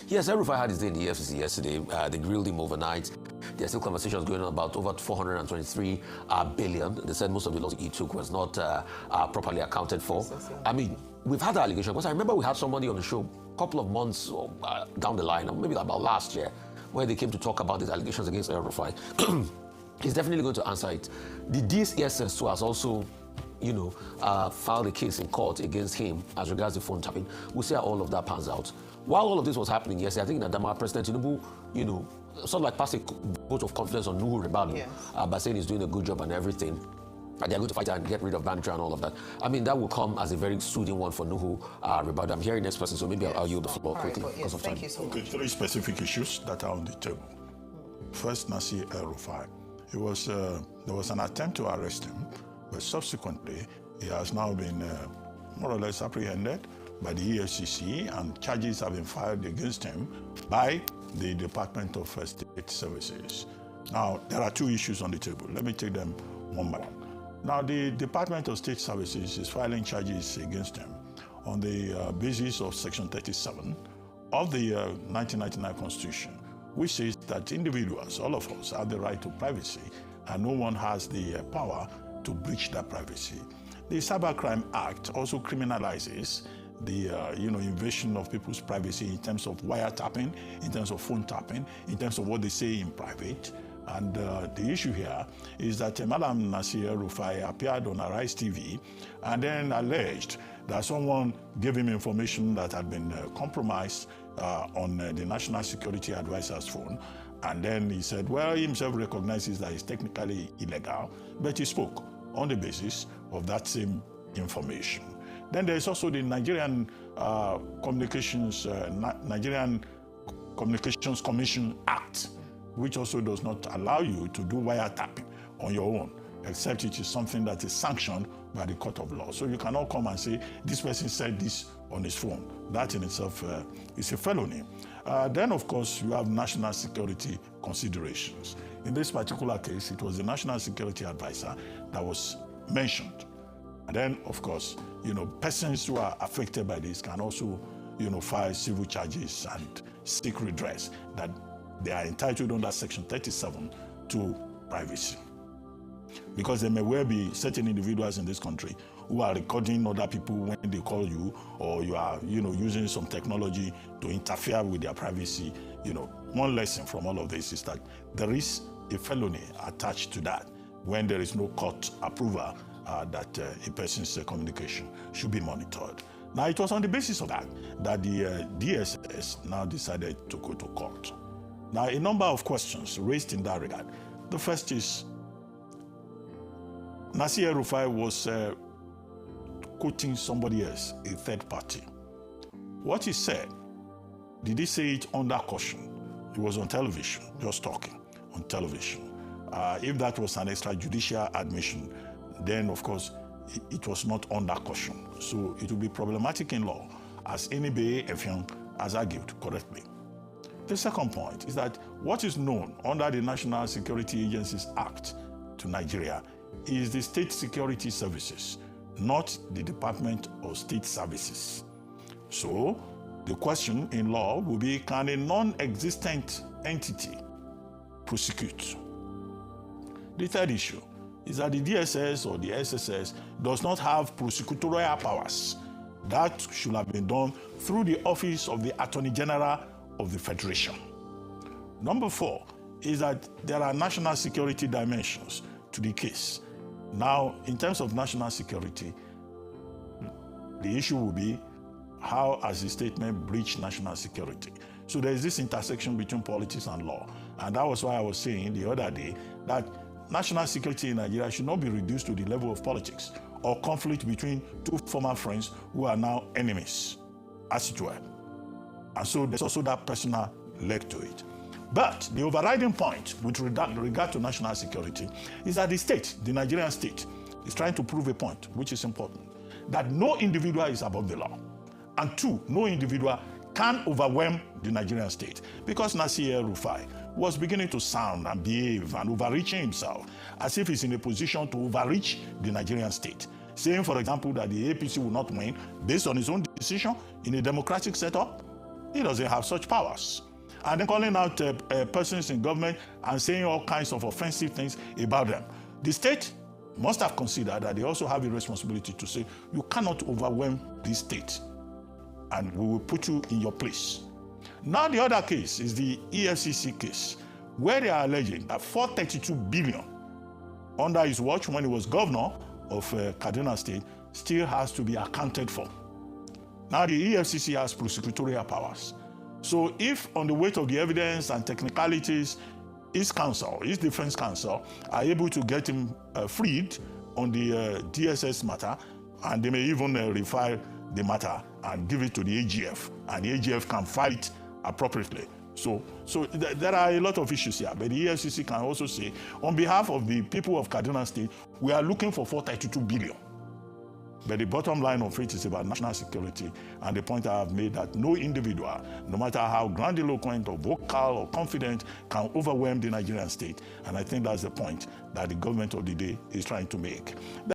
Yes, El'Rufai had his day in the EFCC yesterday. They grilled him overnight. There's still conversations going on about over 423 billion. They said most of the loss he took was not properly accounted for. I mean, we've had the allegation, because I remember we had somebody on the show a couple of months down the line, maybe about last year, where they came to talk about these allegations against El'Rufai. He's definitely going to answer it. The DSS too has also, filed a case in court against him as regards the phone tapping. We'll see how all of that pans out. While all of this was happening yesterday, I think that President Tinubu, sort of like passed a vote of confidence on Nuhu Ribadu by saying he's doing a good job and everything. And they're going to fight and get rid of banditry and all of that. I mean, that will come as a very soothing one for Nuhu Ribadu. I'm hearing next person, so maybe I'll yield the floor quickly because of time. Thank you so much. Okay, 3 specific issues that are on the table. First, Nasiru El'Rufai. There was an attempt to arrest him, but subsequently, he has now been more or less apprehended by the EFCC, and charges have been filed against him by the Department of State Services. Now, there are 2 issues on the table. Let me take them one by one. Now, the Department of State Services is filing charges against him on the basis of Section 37 of the 1999 Constitution, which says that individuals, all of us, have the right to privacy, and no one has the power to breach that privacy. The Cybercrime Act also criminalizes the invasion of people's privacy in terms of wiretapping, in terms of phone tapping, in terms of what they say in private. And the issue here is that Madam Nasiru El'Rufai appeared on Arisetv and then alleged that someone gave him information that had been compromised on the National Security Advisor's phone. And then he said, well, he himself recognizes that it's technically illegal, but he spoke on the basis of that same information. Then there's also the Nigerian Communications Commission Act, which also does not allow you to do wiretapping on your own, except it is something that is sanctioned by the court of law. So you cannot come and say, this person said this on his phone. That in itself is a felony. Then, of course, you have national security considerations. In this particular case, it was the National Security Advisor that was mentioned. And then, of course, persons who are affected by this can also, file civil charges and seek redress that they are entitled under Section 37 to privacy. Because there may well be certain individuals in this country who are recording other people when they call you, or you are, using some technology to interfere with their privacy. One lesson from all of this is that there is a felony attached to that when there is no court approval that a person's communication should be monitored. Now, it was on the basis of that the DSS now decided to go to court. Now, a number of questions raised in that regard. The first is, Nasiru El'Rufai was quoting somebody else, a third party. What he said, did he say it under caution? He was on television, just talking on television. If that was an extrajudicial admission, then, of course, it was not under caution. So it would be problematic in law, as Enibe Effiong has argued correctly. The second point is that what is known under the National Security Agencies Act to Nigeria is the State Security Services, not the Department of State Services. So the question in law will be, can a non-existent entity prosecute? The third issue is that the DSS or the SSS does not have prosecutorial powers. That should have been done through the Office of the Attorney General of the Federation. Number 4 is that there are national security dimensions to the case. Now, in terms of national security, the issue will be, how has the statement breached national security? So there is this intersection between politics and law. And that was why I was saying the other day that national security in Nigeria should not be reduced to the level of politics or conflict between 2 former friends who are now enemies, as it were. And so there's also that personal leg to it. But the overriding point with regard to national security is that the state, the Nigerian state, is trying to prove a point, which is important, that no individual is above the law. And 2, no individual can overwhelm the Nigerian state. Because Nasiru El'Rufai was beginning to sound and behave and overreaching himself as if he's in a position to overreach the Nigerian state. Saying, for example, that the APC will not win based on his own decision in a democratic setup. He doesn't have such powers. And then calling out persons in government and saying all kinds of offensive things about them. The state must have considered that they also have a responsibility to say, you cannot overwhelm this state, and we will put you in your place. Now the other case is the EFCC case, where they are alleging that 432 billion under his watch when he was governor of Kaduna State still has to be accounted for. Now the EFCC has prosecutorial powers. So if on the weight of the evidence and technicalities, his counsel, his defense counsel, are able to get him freed on the DSS matter, and they may even refile the matter and give it to the AGF, and the AGF can file it appropriately. So there are a lot of issues here, but the EFCC can also say, on behalf of the people of Kaduna State, we are looking for 432 billion. But the bottom line of it is about national security, and the point I have made that no individual, no matter how grandiloquent or vocal or confident, can overwhelm the Nigerian state. And I think that's the point that the government of the day is trying to make.